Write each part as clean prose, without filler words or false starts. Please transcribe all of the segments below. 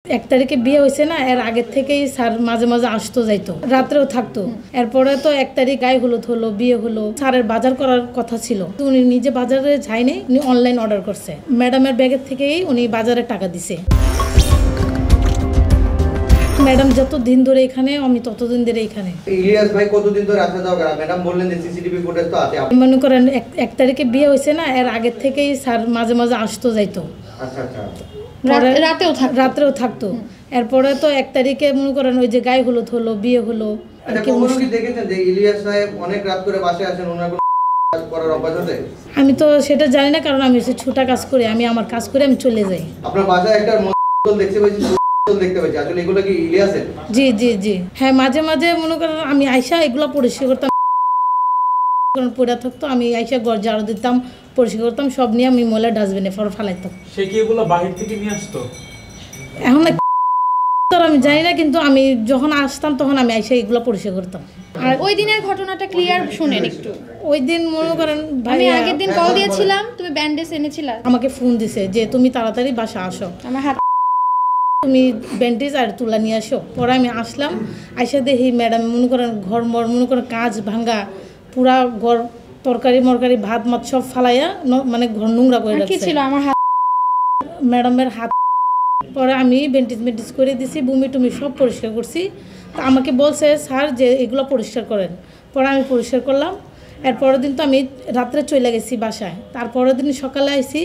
1 তারিখে বিয়ে হয়েছে না, এর আগের থেকেই স্যার মাঝে মাঝে আসতো যাইতো, রাত্রেও থাকতো। এরপরে তো 1 তারিখ গায়ে হলুদ হলো, বিয়ে হলো, স্যারের বাজার করার কথা ছিল, উনি নিজে বাজারে যায়নি, উনি অনলাইন অর্ডার করছে। ম্যাডামের ব্যাগের থেকেই উনি বাজারে টাকা দিছে। ম্যাডাম যতদিন ধরে এখানে, আমি ততদিন ধরে এখানে। ইলিয়াস ভাই কতদিন ধরে আসা যাওয়া করে? ম্যাডাম বললেন যে সিসিটিভি ফুটেজ তো আছে। মনে করেন 1 তারিখে বিয়ে হয়েছে না, এর আগের থেকেই স্যার মাঝে মাঝে আসতো যাইতো। আচ্ছা আচ্ছা, রাত্রেও থাকতো। এরপরে তো 1 তারিখে মনে করেন ওই যে গায়ে হলুদ হলো, বিয়ে হলো। কখনো কি দেখেছেন যে ইলিয়াস সাহেব অনেক রাত করে বাসায় আসেন, ওনার কোনো কাজ করার অভ্যাস আছে? আমি তো সেটা জানি না, কারণ আমি হচ্ছে ছোটা কাজ করি, আমি আমার কাজ করে আমি চলে যাই। আপনার বাসায় একটা বোতল দেখতে পাচ্ছি, দেখতে পাচ্ছি, আসলে এগুলো কি ইলিয়াসের? জি জি জি, হ্যাঁ, মাঝে মাঝে মনে করেন আমি আইসা এগুলো পরিষ্কার করতাম, পড়ে থাকতো, আমি আইসা ঘর ঝাড়ু দিতাম, পরিষ্কার করতাম, সব নিয়ে আমি ময়লা ডাস্টবিনে ফালাইতাম। সে কি এগুলো বাহির থেকে নিয়ে আসতো? এখন আমি জানি না, কিন্তু আমি যখন আসতাম তখন আমি আইসা এগুলো পরিষ্কার করতাম। আর ওই দিনের ঘটনাটা ক্লিয়ার শুনেন একটু। ওই দিন মনে করেন আমি আগের দিন কল দিয়েছিলাম, তুমি ব্যান্ডেজ এনেছিলা, আমাকে ফোন দিছে যে তুমি তাড়াতাড়ি বাসা আসো, আমার হাত তুমি ব্যান্ডেজ আর তুলা নিয়ে আসো। পরে আমি আসলাম, আইসা দেখি ম্যাডাম মনে করেন ঘর মনে করেন কাঁচ ভাঙ্গা, পুরা ঘর তরকারি মরকারি ভাত মাত সব ফালাইয়া মানে ঘর নোংরা করে রাখছে। ছিল আমার হাত, ম্যাডামের হাত। পরে আমি ব্যান্ডেজ করে দিছি, বমি টুমি সব পরিষ্কার করছি। তা আমাকে বলছে স্যার যে এগুলো পরিষ্কার করেন। পরে আমি পরিষ্কার করলাম। এর পরের দিন তো আমি রাত্রে চলে গেছি বাসায়। তারপরের দিন সকালে আইসি,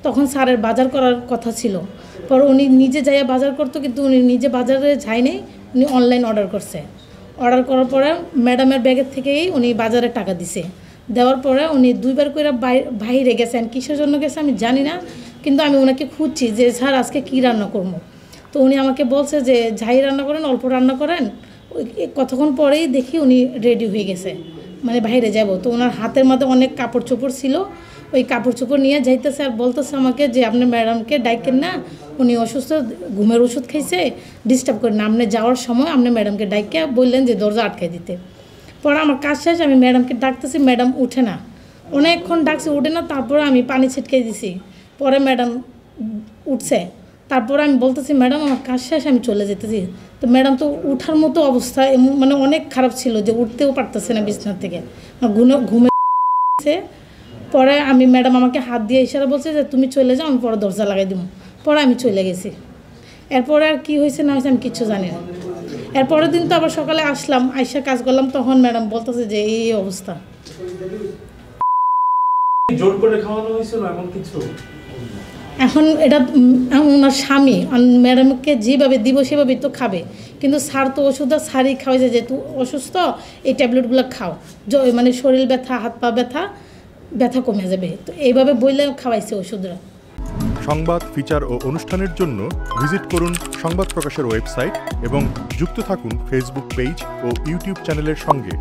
তখন স্যারের বাজার করার কথা ছিল। পরে উনি নিজে যাইয়া বাজার করতো, কিন্তু উনি নিজে বাজারে যায়নি, উনি অনলাইন অর্ডার করছে। অর্ডার করার পরে ম্যাডামের ব্যাগের থেকেই উনি বাজারে টাকা দিছে। দেওয়ার পরে উনি 2 বার করে বাইরে গেছেন, কিসের জন্য গেছে আমি জানি না, কিন্তু আমি ওনাকে খুঁজছি যে স্যার আজকে কী রান্না করবো। তো উনি আমাকে বলছে যে ঝাই রান্না করেন, অল্প রান্না করেন। কতক্ষণ পরেই দেখি উনি রেডি হয়ে গেছে, মানে বাইরে যাব। তো ওনার হাতের মধ্যে অনেক কাপড় চোপড় ছিল, ওই কাপড় চোপড় নিয়ে যাইতেছে আর বলতেছে আমাকে যে আপনার ম্যাডামকে ডাইকেন না, উনি অসুস্থ, ঘুমের ওষুধ খাইছে, ডিস্টার্ব করেন না, আপনি যাওয়ার সময় আপনি ম্যাডামকে ডাইকে বললেন যে দরজা আটকাই দিতে। পরে আমার কাজ শেষ, আমি ম্যাডামকে ডাকতেছি, ম্যাডাম উঠে না, অনেকক্ষণ ডাকছি, উঠে না। তারপরে আমি পানি ছিটকে দিছি, পরে ম্যাডাম উঠছে। তারপরে আমি বলতেছি ম্যাডাম আমার কাজ শেষ, আমি চলে যেতেছি। তো ম্যাডাম তো উঠার মতো অবস্থা, মানে অনেক খারাপ ছিল, যে উঠতেও পারতেছে না বিছানার থেকে, ঘুমেছে। পরে আমি ম্যাডাম আমাকে হাত দিয়ে ইশারা বলছে যে তুমি চলে যাও, আমি পরে দরজা লাগাই দিব। পরে আমি চলে গেছি। এরপরে আর কি হয়েছে না হয়েছে আমি কিচ্ছু জানি না। এরপরের দিন তো আবার সকালে আসলাম, আইসা কাজ করলাম, তখন ম্যাডাম বলতেছে যে এই অবস্থা। জোর করে খাওয়ানো হয়েছিল এমন কিছু? এখন এটা ওনার স্বামী ম্যাডামকে যেভাবে দিব সেভাবে তো খাবে, কিন্তু স্যার তো ওষুধ স্যারই খাওয়াইছে, যেহেতু অসুস্থ এই ট্যাবলেটগুলো খাও, মানে শরীর ব্যথা, হাত পা ব্যথা কমে যাবে, তো এইভাবে বললে খাওয়াইছে ওষুধরা। সংবাদ, ফিচার ও অনুষ্ঠানের জন্য ভিজিট করুন সংবাদ প্রকাশের ওয়েবসাইট এবং যুক্ত থাকুন ফেসবুক পেজ ও ইউটিউব চ্যানেলের সঙ্গে।